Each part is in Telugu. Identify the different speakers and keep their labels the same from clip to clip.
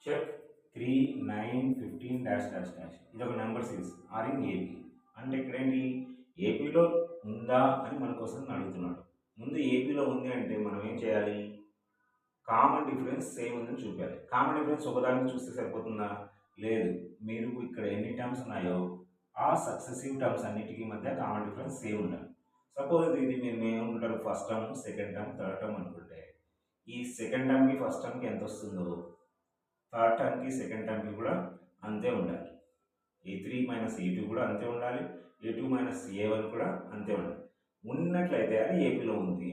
Speaker 1: చెక్ 3, 9, 15 డాష్ డాష్ డాష్ ఇది ఒక number series are in AP. అంటే ఇక్కడ ఏంటి, ఏపీలో ఉందా అని మన కోసం అడుగుతున్నాడు. ముందు ఏపీలో ఉంది అంటే మనం ఏం చేయాలి, కామన్ డిఫరెన్స్ సేమ్ ఉందని చూపాలి. కామన్ డిఫరెన్స్ ఒకదానికి చూస్తే సరిపోతుందా? లేదు. మీరు ఇక్కడ ఎన్ని టర్మ్స్ ఉన్నాయో ఆ సక్సెసివ్ టర్మ్స్ అన్నిటికీ మధ్య కామన్ డిఫరెన్స్ సేమ్ ఉండాలి. సపోజ్ ఇది మీరు ఏమంటారు, first term, second term, third term అనుకుంటే ఈ సెకండ్ టర్మ్కి ఫస్ట్ టర్మ్కి ఎంత వస్తుందో థర్డ్ టర్మ్కి సెకండ్ టర్మ్కి కూడా అంతే ఉండాలి. A3 మైనస్ A2 కూడా అంతే ఉండాలి. A2 మైనస్ A1 కూడా అంతే ఉండాలి. ఉన్నట్లయితే అది ఏపీలో ఉంది.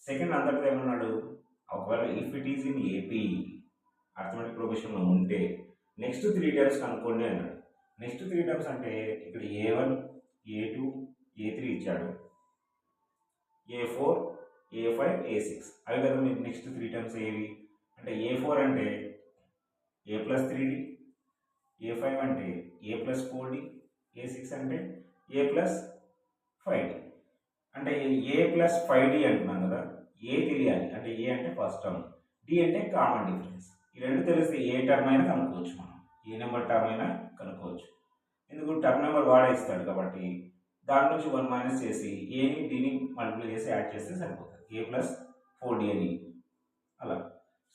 Speaker 1: సెకండ్ అంతటితో ఏమన్నాడు, ఒకవేళ if it is in AP arithmetic ప్రొగ్రెషన్లో ఉంటే నెక్స్ట్ 3 టర్మ్స్ కనుక్కోండి అన్నాడు. నెక్స్ట్ 3 టర్మ్స్ అంటే ఇక్కడ A1, A2, A3 ఇచ్చాడు. A4, A5, A6 అవి కదా మీకు నెక్స్ట్ 3 టర్మ్స్ ఏవి అంటే A4 అంటే A+3D, A5 అంటే A+4D, A6 అంటే A+5D. అంటే A+5D అంటున్నాం కదా, ఏ తెలియాలి అంటే ఏ అంటే ఫస్ట్ టర్మ్, డి అంటే కామన్ డిఫరెన్స్. ఈ రెండు తెలిస్తే ఏ టర్మ్ అయినా కనుక్కోవచ్చు, మనం ఏ నెంబర్ టర్మ్ అయినా కనుక్కోవచ్చు. ఎందుకు, టర్మ్ నెంబర్ వాడే ఇస్తాడు కాబట్టి దాని నుంచి 1 మైనస్ చేసి ఏని డిని మల్టిప్లై చేసి యాడ్ చేస్తే సరిపోతుంది, A+4D అని అలా.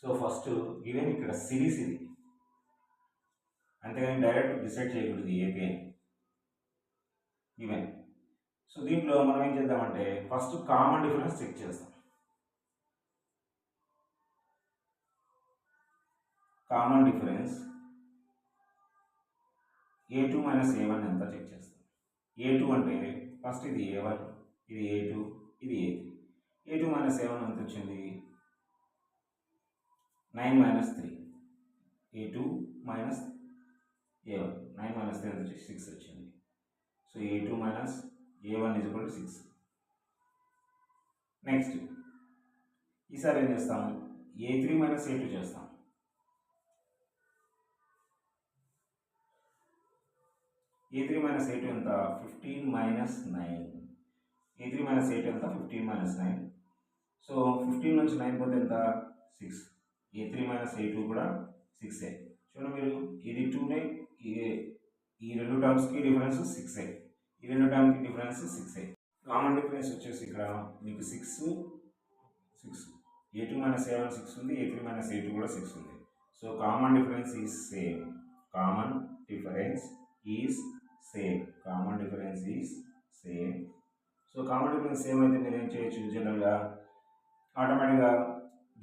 Speaker 1: సో ఫస్ట్ గివెన్ ఇక్కడ సిరీస్ ఇది, అంతేగాని డైరెక్ట్ డిసైడ్ చేయకూడదు ఏపీ అని గివెన్. సో దీంట్లో మనం ఏం చేద్దామంటే ఫస్ట్ కామన్ డిఫరెన్స్ చెక్ చేస్తాం. Common difference A2 minus A1 ఎంత చెక్ చేస్తాం. A2 అంటే ఫస్ట్ ఇది A1, ఇది A2, ఇది A3. A2 మైనస్ A1 ఎంత వచ్చింది, 9 minus 3. A2 minus A1 9 minus 3 ఎంత వచ్చి 6 వచ్చింది. So A2 minus A1 is equal to 6. Next ఈసారి ఏం చేస్తాం, A3 మైనస్ A2 చేస్తాం. A3 మైనస్ A2 ఎంత, 15 మైనస్ 9. A3 మైనస్ A2 ఎంత, 15 మైనస్ 9. సో 15 నుంచి 9 పోతే ఎంత, 6. A3 మైనస్ A2 కూడా 6. చూడండి మీరు, ఇది 2నే, ఈ రెండు టర్మ్స్కి డిఫరెన్స్ 6. ఈ రెండు టర్మ్కి డిఫరెన్స్ 6. కామన్ డిఫరెన్స్ వచ్చేసి ఇక్కడ మీకు 6, A2 మైనస్ A1 6 ఉంది, A3 మైనస్ A2 కూడా 6 ఉంది. So common difference is same. Common difference is same. Common difference is same. So common difference same అయితే మీరు ఏం చేయొచ్చు, జనరల్గా ఆటోమేటిక్గా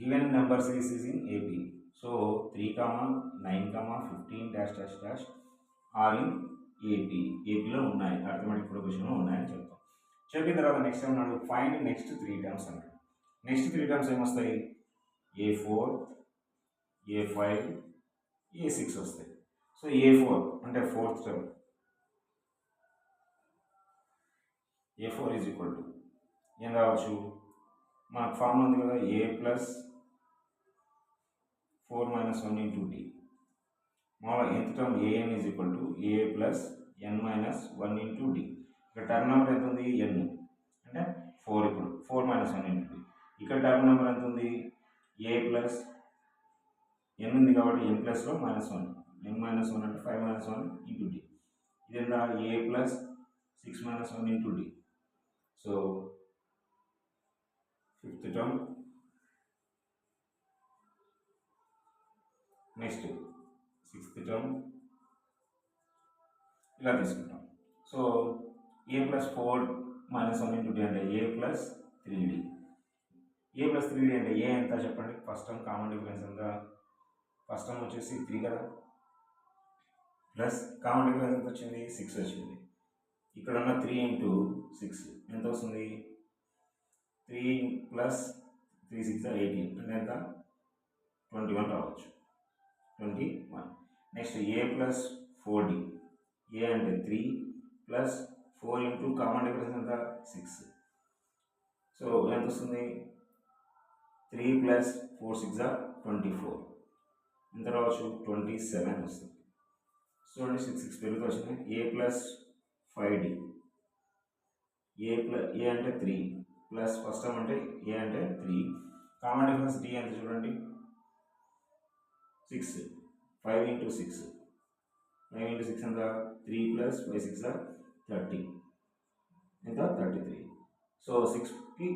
Speaker 1: given number series is in AP. So 3, 9, 15 dash dash dash are in AP. ఏపీలో ఉన్నాయి, అర్థమెటిక్ ప్రొగ్రెషన్లో ఉన్నాయని చెప్తాం. చెప్పిన తర్వాత నెక్స్ట్ ఏమన్నాడు, ఫైండ్ నెక్స్ట్ 3 టర్మ్స్ అన్నాడు. నెక్స్ట్ 3 టర్మ్స్ ఏమొస్తాయి, A4, A5, A6 వస్తాయి. సో A4 అంటే fourth term, A4 is equal to ఏం రావచ్చు, మనకు ఫార్మ్ ఉంది కదా, A+4 మైనస్ 1 ఇంటూ డి. మామూలుగా ఎంత term AN is equal to A+n minus 1 into D. ఇక్కడ టర్మ్ నెంబర్ ఎంత ఉంది, n అంటే 4. ఇప్పుడు 4 మైనస్ 1 ఇంటూ డి. ఇక్కడ టర్మ్ నెంబర్ ఎంత ఉంది, A+n ఉంది కాబట్టి n ప్లస్లో -1, n మైనస్ 1 అంటే 5 మైనస్ 1 ఇంటూ డి. ఇది ఎంత, A+6 minus 1 into D. So fifth term. Next sixth term ఇలా తీసుకుంటాం. So A+4 minus 1 into D అంటే A+3D. A+3D అంటే ఏ ఎంత చెప్పండి, ఫస్ట్ టర్మ్ కామన్ డిఫరెన్స్ ఎంత, ఫస్ట్ టర్మ్ వచ్చేసి 3 కదా, ప్లస్ కామన్ డిఫరెన్స్ ఎంత వచ్చింది, 6 వచ్చింది. ఇక్కడ ఉన్న 3 ఇంటూ 6 ఎంత వస్తుంది, 3 ప్లస్ 3 6 18 అంటే ఎంత, 21 రావచ్చు, 21. Next A+4D. ఏ అంటే 3 ప్లస్ 4 ఇంటూ కామన్ డిఫరెన్స్ ఎంత, 6. సో ఎంత వస్తుంది, 3 ప్లస్ 4 6 24. ఎంత రావచ్చు, 27 వస్తుంది. చూడండి 6 6 పెరుగుతూ వచ్చింది. A+5D. ఏ అంటే 3 ప్లస్ ఫస్ట్ టర్మ్ అంటే ఏ అంటే 3, కామన్ డిఫరెన్స్ డి ఎంత చూడండి 6. 5 into 6. 5 into 6 ఎంత 3 plus 5 6 are 30 ఎంత 33. సో 6కి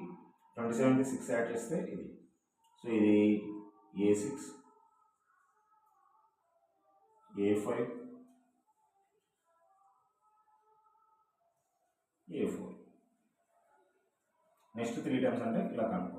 Speaker 1: 27కి 6 యాడ్ చేస్తే ఇది. సో ఇది A6 A5 A4. Next 3 times అంటే ఇలా కనుక్కో.